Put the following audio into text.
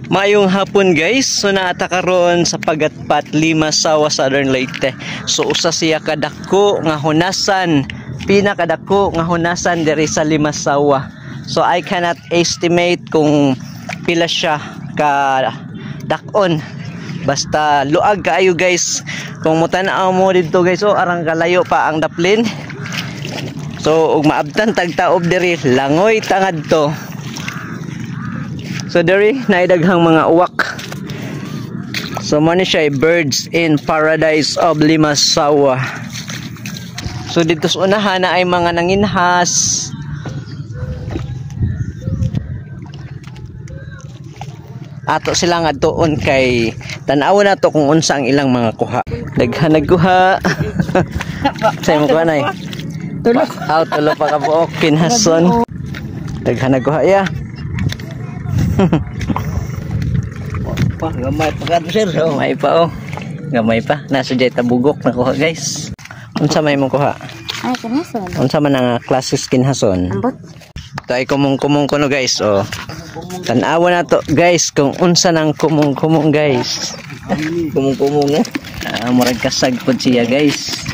Mayong hapon guys, so naata karon sa Pagatpat, Limasawa, Southern Leyte. So usa siya kadako nga hunasan, pinakadako nga hunasan diri sa Limasawa. So I cannot estimate kung pila siya ka dakon. Basta luag kaayo guys. Kung mutan-aw mo dito guys, oh arang kalayo pa ang daplin. So ug maabtan tagtaob diri, langoy tangad to. So diri naidaghang mga uwak. So man siya birds in paradise of Limasawa. So dito sa unahan na ay mga nanginhas. Ato sila nga doon kay tan-aw na to kung unsa ang ilang mga kuha. Daghan nagkuha. Say mo kuha nay. Tulo. Tulo pa ka buok kinhason. Daghan nagkuha ya. Pa, gamay pa ka sir. Gamay pa oh. Gamay pa. Nasa jay tabugok na kuha guys. Unsa may mong kuha? Ay, kinhason. Unsa man ang klases kinhason? Ambot. Tay kumong-kumong kuno guys oh. Tan-awa na to guys kung unsa nang kumong-kumong guys. Kumong-kumong murag kasag pud siya guys.